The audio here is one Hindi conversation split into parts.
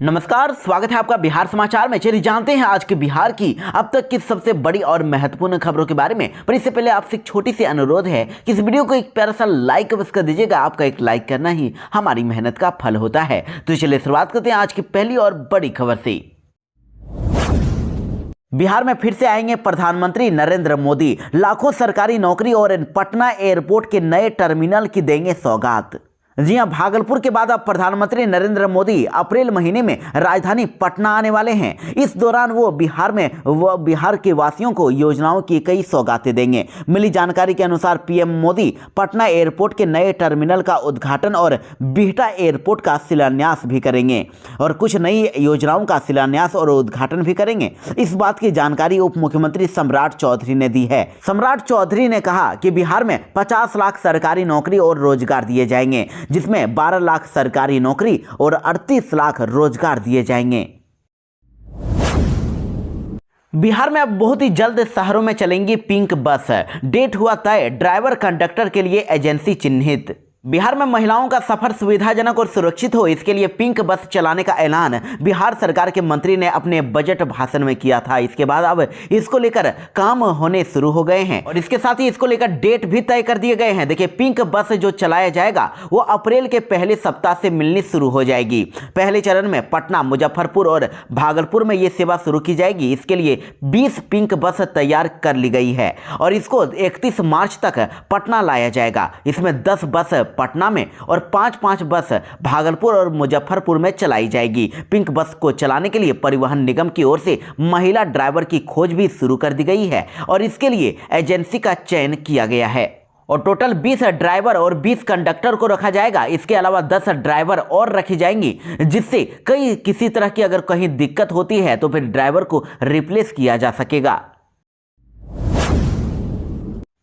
नमस्कार, स्वागत है आपका बिहार समाचार में। चलिए जानते हैं आज के बिहार की अब तक की सबसे बड़ी और महत्वपूर्ण खबरों के बारे में। पर इससे पहले आपसे एक छोटी सी अनुरोध है कि इस वीडियो को एक प्यारा सा लाइक अवश्य कर दीजिएगा। आपका एक लाइक करना ही हमारी मेहनत का फल होता है। तो चलिए शुरुआत करते हैं आज की पहली और बड़ी खबर से। बिहार में फिर से आएंगे प्रधानमंत्री नरेंद्र मोदी। लाखों सरकारी नौकरी और पटना एयरपोर्ट के नए टर्मिनल की देंगे सौगात। जी हां, भागलपुर के बाद अब प्रधानमंत्री नरेंद्र मोदी अप्रैल महीने में राजधानी पटना आने वाले हैं। इस दौरान वो बिहार के वासियों को योजनाओं की कई सौगातें देंगे। मिली जानकारी के अनुसार पीएम मोदी पटना एयरपोर्ट के नए टर्मिनल का उद्घाटन और बिहटा एयरपोर्ट का शिलान्यास भी करेंगे और कुछ नई योजनाओं का शिलान्यास और उद्घाटन भी करेंगे। इस बात की जानकारी उप मुख्यमंत्री सम्राट चौधरी ने दी है। सम्राट चौधरी ने कहा कि बिहार में 50 लाख सरकारी नौकरी और रोजगार दिए जाएंगे, जिसमें 12 लाख सरकारी नौकरी और 38 लाख रोजगार दिए जाएंगे। बिहार में अब बहुत ही जल्द शहरों में चलेंगी पिंक बस। डेट हुआ तय, ड्राइवर कंडक्टर के लिए एजेंसी चिन्हित। बिहार में महिलाओं का सफर सुविधाजनक और सुरक्षित हो, इसके लिए पिंक बस चलाने का ऐलान बिहार सरकार के मंत्री ने अपने बजट भाषण में किया था। इसके बाद अब इसको लेकर काम होने शुरू हो गए हैं और इसके साथ ही इसको लेकर डेट भी तय कर दिए गए हैं। देखिए, पिंक बस जो चलाया जाएगा वो अप्रैल के पहले सप्ताह से मिलनी शुरू हो जाएगी। पहले चरण में पटना, मुजफ्फरपुर और भागलपुर में ये सेवा शुरू की जाएगी। इसके लिए 20 पिंक बस तैयार कर ली गई है और इसको 31 मार्च तक पटना लाया जाएगा। इसमें 10 बस पटना में और 5-5 बस भागलपुर और मुजफ्फरपुर में चलाई जाएगी। पिंक बस को चलाने के लिए परिवहन निगम की ओर से महिला ड्राइवर की खोज भी शुरू कर दी गई है और इसके लिए एजेंसी का चयन किया गया है और टोटल 20 ड्राइवर और 20 कंडक्टर को रखा जाएगा। इसके अलावा 10 ड्राइवर और रखी जाएंगी, जिससे किसी तरह की अगर कहीं दिक्कत होती है तो फिर ड्राइवर को रिप्लेस किया जा सकेगा।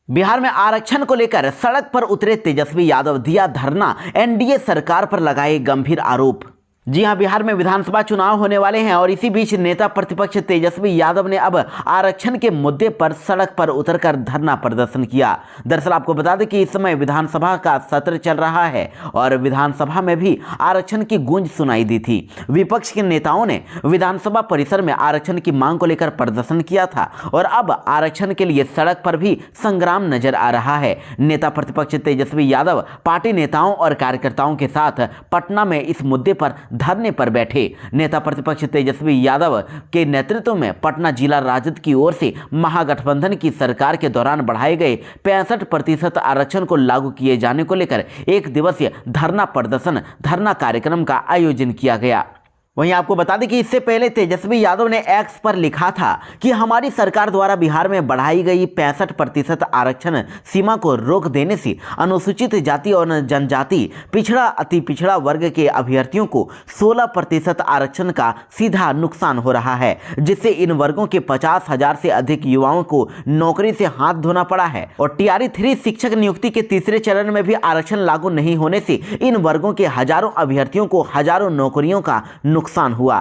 बिहार में आरक्षण को लेकर सड़क पर उतरे तेजस्वी यादव, दिया धरना, एनडीए सरकार पर लगाए गंभीर आरोप। जी हां, बिहार में विधानसभा चुनाव होने वाले हैं और इसी बीच नेता प्रतिपक्ष तेजस्वी यादव ने अब आरक्षण के मुद्दे पर सड़क पर उतरकर धरना प्रदर्शन किया। दरअसल आपको बता दें कि इस समय विधानसभा का सत्र चल रहा है और विधानसभा में भी आरक्षण की गूंज सुनाई दी थी। विपक्ष के नेताओं ने विधानसभा परिसर में आरक्षण की मांग को लेकर प्रदर्शन किया था और अब आरक्षण के लिए सड़क पर भी संग्राम नजर आ रहा है। नेता प्रतिपक्ष तेजस्वी यादव पार्टी नेताओं और कार्यकर्ताओं के साथ पटना में इस मुद्दे पर धरने पर बैठे। नेता प्रतिपक्ष तेजस्वी यादव के नेतृत्व में पटना जिला राजद की ओर से महागठबंधन की सरकार के दौरान बढ़ाए गए 65% आरक्षण को लागू किए जाने को लेकर एक दिवसीय धरना कार्यक्रम का आयोजन किया गया। वहीं आपको बता दें कि इससे पहले तेजस्वी यादव ने एक्स पर लिखा था कि हमारी सरकार द्वारा बिहार में बढ़ाई गई 65% आरक्षण सीमा को रोक देने से अनुसूचित जाति और जनजाति, पिछड़ा, अति पिछड़ा वर्ग के अभ्यर्थियों को 16% आरक्षण का सीधा नुकसान हो रहा है, जिससे इन वर्गों के 50,000 से अधिक युवाओं को नौकरी से हाथ धोना पड़ा है और टीआरई 3 शिक्षक नियुक्ति के तीसरे चरण में भी आरक्षण लागू नहीं होने से इन वर्गों के हजारों अभ्यर्थियों को हजारों नौकरियों का नुकसान हुआ।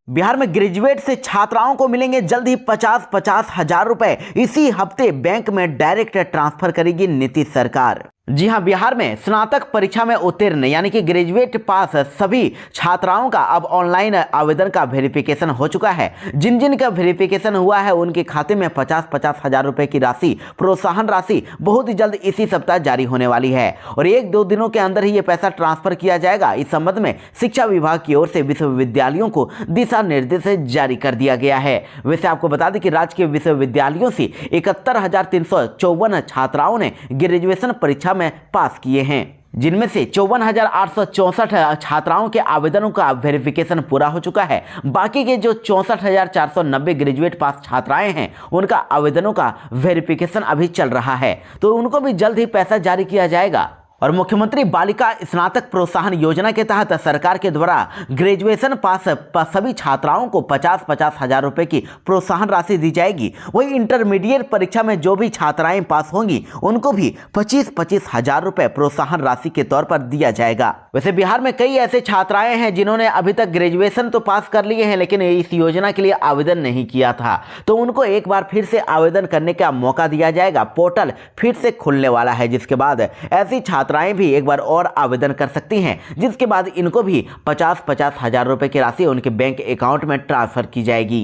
बिहार में ग्रेजुएट से छात्राओं को मिलेंगे जल्द ही 50-50 हजार रुपए। इसी हफ्ते बैंक में डायरेक्ट ट्रांसफर करेगी नीतीश सरकार। जी हां, बिहार में स्नातक परीक्षा में उत्तीर्ण यानी कि ग्रेजुएट पास सभी छात्राओं का अब ऑनलाइन आवेदन का वेरिफिकेशन हो चुका है। जिन जिन का वेरिफिकेशन हुआ है उनके खाते में 50-50 हजार रुपए की राशि, प्रोत्साहन राशि बहुत ही जल्द इसी सप्ताह जारी होने वाली है और 1-2 दिनों के अंदर ही ये पैसा ट्रांसफर किया जाएगा। इस संबंध में शिक्षा विभाग की ओर से विश्वविद्यालयों को दिशा निर्देश जारी कर दिया गया है। वैसे आपको बता दें कि राज्य के विश्वविद्यालयों से 71,354 छात्राओं ने ग्रेजुएशन परीक्षा में पास किए हैं, जिनमें से 54,864 छात्राओं के आवेदनों का वेरिफिकेशन पूरा हो चुका है। बाकी के जो 64,490 ग्रेजुएट पास छात्राएं हैं उनका आवेदनों का वेरिफिकेशन अभी चल रहा है, तो उनको भी जल्द ही पैसा जारी किया जाएगा। और मुख्यमंत्री बालिका स्नातक प्रोत्साहन योजना के तहत सरकार के द्वारा ग्रेजुएशन पास सभी छात्राओं को 50-50 हजार रुपए की प्रोत्साहन राशि दी जाएगी। वही इंटरमीडिएट परीक्षा में जो भी छात्राएं पास होंगी उनको भी 25-25 हजार रुपए प्रोत्साहन राशि के तौर पर दिया जाएगा। वैसे बिहार में कई ऐसे छात्राएं हैं जिन्होंने अभी तक ग्रेजुएशन तो पास कर लिए हैं लेकिन इस योजना के लिए आवेदन नहीं किया था, तो उनको एक बार फिर से आवेदन करने का मौका दिया जाएगा। पोर्टल फिर से खुलने वाला है, जिसके बाद ऐसी छात्र छात्राएं भी एक बार और आवेदन कर सकती हैं, जिसके बाद इनको भी 50-50 हजार रुपए की राशि उनके बैंक अकाउंट में ट्रांसफर की जाएगी।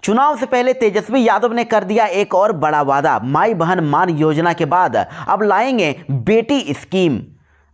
चुनाव से पहले तेजस्वी यादव ने कर दिया एक और बड़ा वादा। माई बहन मान योजना के बाद अब लाएंगे बेटी स्कीम।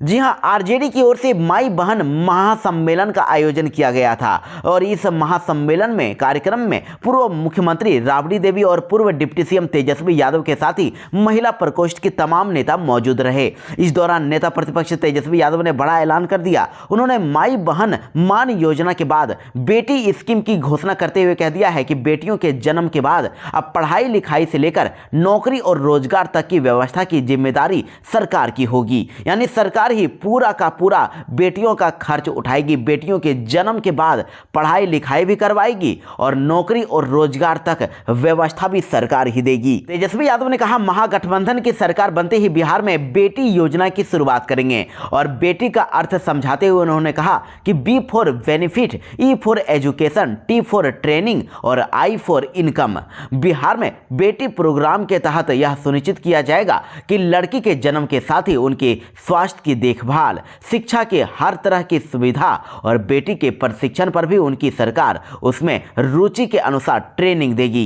जी हां, आरजेडी की ओर से माई बहन महासम्मेलन का आयोजन किया गया था और इस महासम्मेलन में कार्यक्रम में पूर्व मुख्यमंत्री राबड़ी देवी और पूर्व डिप्टी सीएम तेजस्वी यादव के साथ ही महिला प्रकोष्ठ के तमाम नेता मौजूद रहे। इस दौरान नेता प्रतिपक्ष तेजस्वी यादव ने बड़ा ऐलान कर दिया। उन्होंने माई बहन मान योजना के बाद बेटी स्कीम की घोषणा करते हुए कह दिया है कि बेटियों के जन्म के बाद अब पढ़ाई लिखाई से लेकर नौकरी और रोजगार तक की व्यवस्था की जिम्मेदारी सरकार की होगी, यानी सरकार ही पूरा का पूरा बेटियों का खर्च उठाएगी। बेटियों के जन्म के बाद पढ़ाई लिखाई भी करवाएगी और नौकरी और रोजगार तक व्यवस्था भी सरकार ही देगी। तेजस्वी यादव ने कहा, महागठबंधन की सरकार बनते ही बिहार में बेटी योजना की शुरुआत करेंगे और बेटी का अर्थ समझाते हुए उन्होंने कहा कि B for benefit, E for education, T for training और आई फॉर इनकम। बिहार में बेटी प्रोग्राम के तहत यह सुनिश्चित किया जाएगा कि लड़की के जन्म के साथ ही उनके स्वास्थ्य की देखभाल, शिक्षा के हर तरह की सुविधा और बेटी के प्रशिक्षण पर भी उनकी सरकार उसमें रुचि के अनुसार ट्रेनिंग देगी।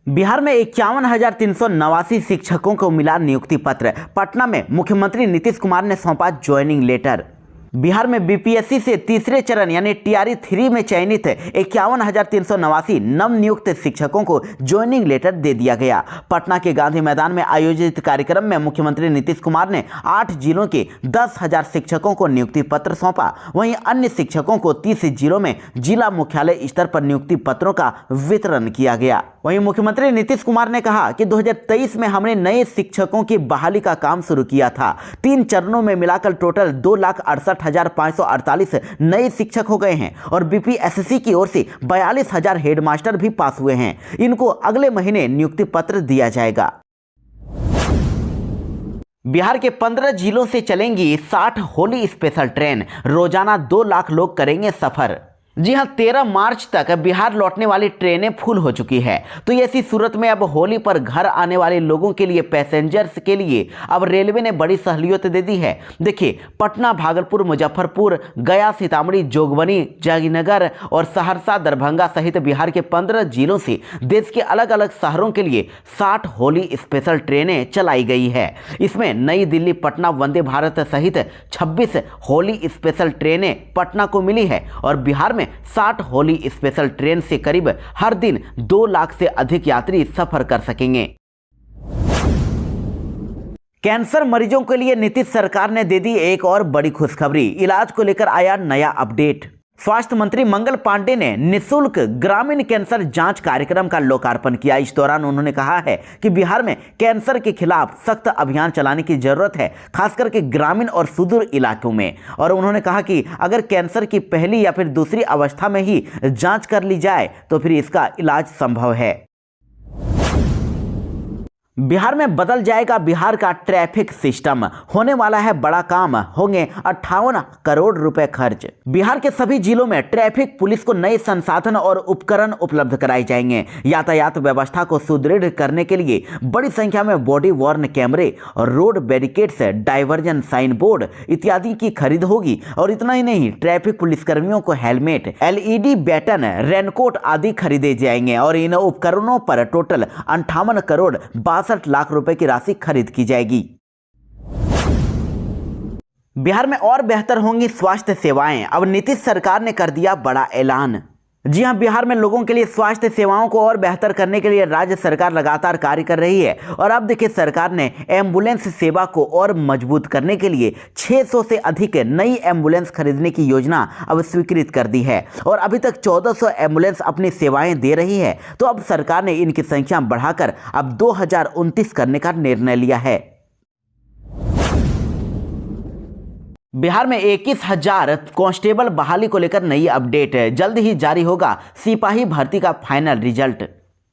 बिहार में 51,389 शिक्षकों को मिला नियुक्ति पत्र। पटना में मुख्यमंत्री नीतीश कुमार ने सौंपा ज्वाइनिंग लेटर। बिहार में बीपीएससी से तीसरे चरण यानी टीआरई 3 में चयनित 51,389 नवनियुक्त शिक्षकों को ज्वाइनिंग लेटर दे दिया गया। पटना के गांधी मैदान में आयोजित कार्यक्रम में मुख्यमंत्री नीतीश कुमार ने 8 जिलों के 10,000 शिक्षकों को नियुक्ति पत्र सौंपा। वहीं अन्य शिक्षकों को 30 जिलों में जिला मुख्यालय स्तर पर नियुक्ति पत्रों का वितरण किया गया। वहीं मुख्यमंत्री नीतीश कुमार ने कहा कि 2023 में हमने नए शिक्षकों की बहाली का काम शुरू किया था। 3 चरणों में मिलाकर टोटल 2,68,548 नए शिक्षक हो गए हैं और बीपीएससी की ओर से 42,000 हेडमास्टर भी पास हुए हैं। इनको अगले महीने नियुक्ति पत्र दिया जाएगा। बिहार के 15 जिलों से चलेंगी 60 होली स्पेशल ट्रेन। रोजाना 2 लाख लोग करेंगे सफर। जी हां, 13 मार्च तक बिहार लौटने वाली ट्रेनें फुल हो चुकी है। तो ऐसी सूरत में अब होली पर घर आने वाले लोगों के लिए, पैसेंजर्स के लिए अब रेलवे ने बड़ी सहूलियत दे दी है। देखिए, पटना, भागलपुर, मुजफ्फरपुर, गया, सीतामढ़ी, जोगबनी, जयनगर और सहरसा, दरभंगा सहित बिहार के 15 जिलों से देश के अलग अलग शहरों के लिए 60 होली स्पेशल ट्रेनें चलाई गई है। इसमें नई दिल्ली पटना वंदे भारत सहित 26 होली स्पेशल ट्रेनें पटना को मिली है और बिहार में 60 होली स्पेशल ट्रेन से करीब हर दिन 2 लाख से अधिक यात्री सफर कर सकेंगे। कैंसर मरीजों के लिए नीतीश सरकार ने दे दी एक और बड़ी खुशखबरी। इलाज को लेकर आया नया अपडेट। स्वास्थ्य मंत्री मंगल पांडे ने निःशुल्क ग्रामीण कैंसर जांच कार्यक्रम का लोकार्पण किया। इस दौरान उन्होंने कहा है कि बिहार में कैंसर के खिलाफ सख्त अभियान चलाने की जरूरत है, खासकर के ग्रामीण और सुदूर इलाकों में। और उन्होंने कहा कि अगर कैंसर की पहली या फिर दूसरी अवस्था में ही जांच कर ली जाए तो फिर इसका इलाज संभव है। बिहार में बदल जाएगा बिहार का ट्रैफिक सिस्टम। होने वाला है बड़ा काम, होंगे 58 करोड़ रुपए खर्च। बिहार के सभी जिलों में ट्रैफिक पुलिस को नए संसाधन और उपकरण उपलब्ध कराए जाएंगे। यातायात व्यवस्था को सुदृढ़ करने के लिए बड़ी संख्या में बॉडी वॉर्न कैमरे और road barricades, diversion sign board इत्यादि की खरीद होगी। और इतना ही नहीं, ट्रैफिक पुलिसकर्मियों को हेलमेट, LED बैटन, रेनकोट आदि खरीदे जाएंगे और इन उपकरणों पर टोटल 58 करोड़ 62 लाख रुपए की राशि खरीद की जाएगी। बिहार में और बेहतर होंगी स्वास्थ्य सेवाएं। अब नीतीश सरकार ने कर दिया बड़ा ऐलान। जी हां, बिहार में लोगों के लिए स्वास्थ्य सेवाओं को और बेहतर करने के लिए राज्य सरकार लगातार कार्य कर रही है। और अब देखिए, सरकार ने एम्बुलेंस सेवा को और मजबूत करने के लिए 600 से अधिक नई एम्बुलेंस खरीदने की योजना अब स्वीकृत कर दी है और अभी तक 1400 एम्बुलेंस अपनी सेवाएं दे रही है। तो अब सरकार ने इनकी संख्या बढ़ाकर अब 2029 करने का निर्णय लिया है। बिहार में 21,000 कांस्टेबल बहाली को लेकर नई अपडेट। जल्द ही जारी होगा सिपाही भर्ती का फाइनल रिजल्ट।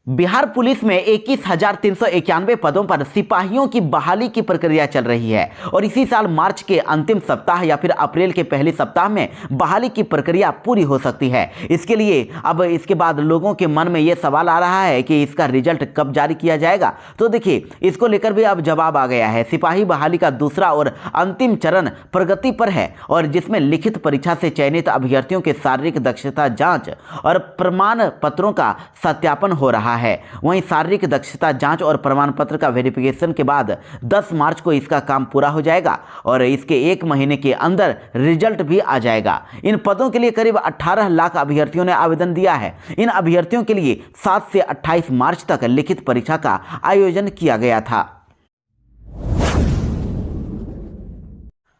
बिहार पुलिस में 21,391 पदों पर सिपाहियों की बहाली की प्रक्रिया चल रही है और इसी साल मार्च के अंतिम सप्ताह या फिर अप्रैल के पहले सप्ताह में बहाली की प्रक्रिया पूरी हो सकती है। इसके लिए अब इसके बाद लोगों के मन में यह सवाल आ रहा है कि इसका रिजल्ट कब जारी किया जाएगा। तो देखिए, इसको लेकर भी अब जवाब आ गया है। सिपाही बहाली का दूसरा और अंतिम चरण प्रगति पर है और जिसमें लिखित परीक्षा से चयनित अभ्यर्थियों के शारीरिक दक्षता जांच और प्रमाण पत्रों का सत्यापन हो रहा है। वहीं शारीरिक दक्षता जांच और प्रमाण पत्र का वेरिफिकेशन के बाद 10 मार्च को इसका काम पूरा हो जाएगा और इसके 1 महीने के अंदर रिजल्ट भी आ जाएगा। इन पदों के लिए करीब 18 लाख अभ्यर्थियों ने आवेदन दिया है। इन अभ्यर्थियों के लिए 7 से 28 मार्च तक लिखित परीक्षा का आयोजन किया गया था।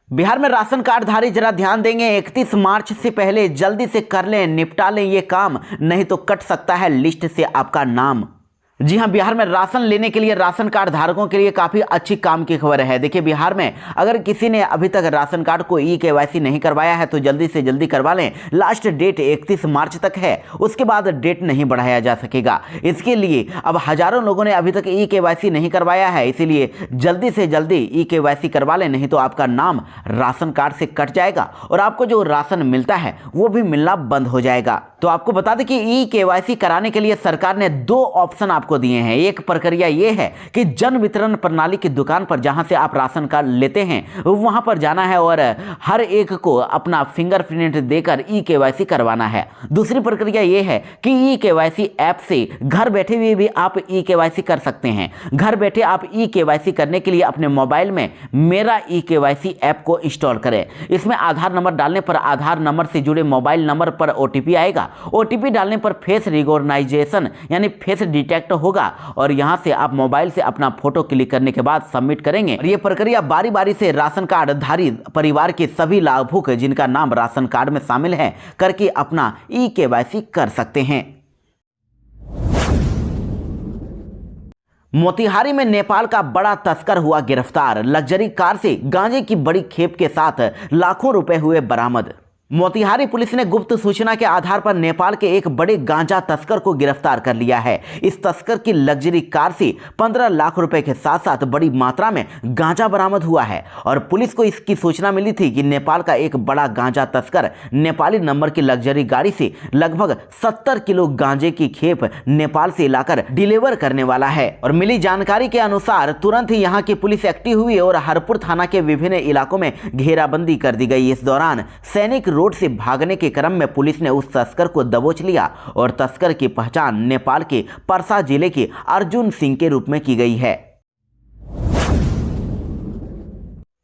बिहार में राशन कार्डधारी जरा ध्यान देंगे, 31 मार्च से पहले जल्दी से कर लें, निपटा लें ये काम, नहीं तो कट सकता है लिस्ट से आपका नाम। जी हां, बिहार में राशन लेने के लिए राशन कार्ड धारकों के लिए काफ़ी अच्छी काम की खबर है। देखिए, बिहार में अगर किसी ने अभी तक राशन कार्ड को ई-केवाईसी नहीं करवाया है तो जल्दी से जल्दी करवा लें। लास्ट डेट 31 मार्च तक है, उसके बाद डेट नहीं बढ़ाया जा सकेगा। इसके लिए अब हजारों लोगों ने अभी तक ई-केवाईसी नहीं करवाया है, इसीलिए जल्दी से जल्दी ई-केवाईसी करवा लें, नहीं तो आपका नाम राशन कार्ड से कट जाएगा और आपको जो राशन मिलता है वो भी मिलना बंद हो जाएगा। तो आपको बता दें कि ई-केवाईसी कराने के लिए सरकार ने 2 ऑप्शन आपको दिए हैं। एक प्रक्रिया ये है कि जन वितरण प्रणाली की दुकान पर जहां से आप राशन कार्ड लेते हैं वहां पर जाना है और हर एक को अपना फिंगरप्रिंट देकर ई-केवाईसी करवाना है। दूसरी प्रक्रिया ये है कि ई-केवाईसी ऐप से घर बैठे हुए भी आप ई-केवाईसी कर सकते हैं। घर बैठे आप ई-केवाईसी करने के लिए अपने मोबाइल में मेरा ई-केवाईसी ऐप को इंस्टॉल करें। इसमें आधार नंबर डालने पर आधार नंबर से जुड़े मोबाइल नंबर पर ओटीपी आएगा। ओटीपी डालने पर फेस रिकॉग्नाइजेशन यानी फेस डिटेक्ट होगा और यहां से आप मोबाइल से अपना फोटो क्लिक करने के बाद सबमिट करेंगे और यह प्रक्रिया बारी बारी से राशन कार्ड धारी परिवार के सभी लाभुक जिनका नाम राशन कार्ड में शामिल है करके अपना ई-केवाईसी कर सकते हैं। मोतिहारी में नेपाल का बड़ा तस्कर हुआ गिरफ्तार, लग्जरी कार से गांजे की बड़ी खेप के साथ लाखों रुपए हुए बरामद। मोतिहारी पुलिस ने गुप्त सूचना के आधार पर नेपाल के एक बड़े गांजा तस्कर को गिरफ्तार कर लिया है। इस तस्कर की लग्जरी कार से 15 लाख रुपए के साथ साथ बड़ी मात्रा में गांजा बरामद हुआ है और पुलिस को इसकी सूचना मिली थी कि नेपाल का एक बड़ा गांजा तस्कर नेपाली नंबर की लग्जरी गाड़ी से लगभग 70 किलो गांजे की खेप नेपाल से लाकर डिलीवर करने वाला है और मिली जानकारी के अनुसार तुरंत ही यहाँ की पुलिस एक्टिव हुई और हरपुर थाना के विभिन्न इलाकों में घेराबंदी कर दी गई। इस दौरान सैनिक रोड से भागने के क्रम में पुलिस ने उस तस्कर को दबोच लिया और तस्कर की पहचान नेपाल के परसा जिले के अर्जुन सिंह के रूप में की गई है।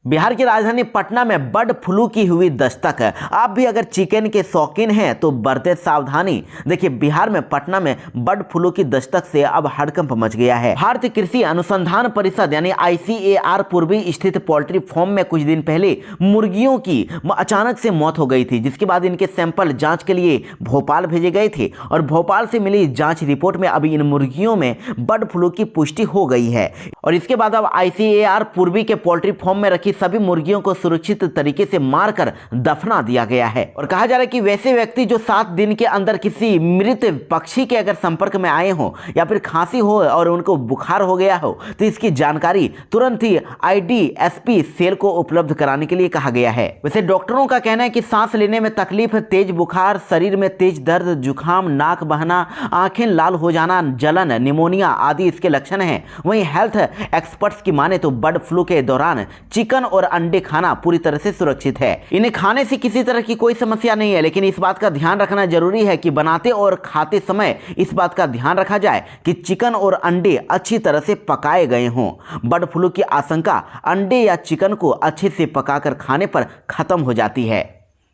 बिहार की राजधानी पटना में बर्ड फ्लू की हुई दस्तक। आप भी अगर चिकन के शौकीन हैं तो बरते सावधानी। देखिए, बिहार में पटना में बर्ड फ्लू की दस्तक से अब हड़कंप मच गया है। भारतीय कृषि अनुसंधान परिषद यानी ICAR पूर्वी स्थित पोल्ट्री फार्म में कुछ दिन पहले मुर्गियों की अचानक से मौत हो गई थी, जिसके बाद इनके सैंपल जांच के लिए भोपाल भेजे गए थे और भोपाल से मिली जांच रिपोर्ट में अभी इन मुर्गियों में बर्ड फ्लू की पुष्टि हो गई है और इसके बाद अब ICAR पूर्वी के पोल्ट्री फार्म में रखी सभी मुर्गियों को सुरक्षित तरीके से मारकर दफना दिया गया है और कहा जा रहा है कि वैसे व्यक्ति जो 7 दिन के अंदर किसी मृत पक्षी के अगर संपर्क में आए हो या फिर खांसी हो और उनको बुखार हो गया हो तो इसकी जानकारी तुरंत ही IDSP सेल को उपलब्ध कराने के लिए कहा गया है। वैसे डॉक्टरों का कहना है कि सांस लेने में तकलीफ, तेज बुखार, शरीर में तेज दर्द, जुकाम, नाक बहना, आंखें लाल हो जाना, जलन, निमोनिया आदि इसके लक्षण हैं। वहीं हेल्थ एक्सपर्ट्स की माने तो बर्ड फ्लू के दौरान चिकन और अंडे खाना पूरी तरह से सुरक्षित है। इन्हें खाने से किसी तरह की कोई समस्या नहीं है, लेकिन इस बात का ध्यान रखना जरूरी है कि बनाते और खाते समय इस बात का ध्यान रखा जाए कि चिकन और अंडे अच्छी तरह से पकाए गए हों। बर्ड फ्लू की आशंका अंडे या चिकन को अच्छे से पकाकर खाने पर खत्म हो जाती है।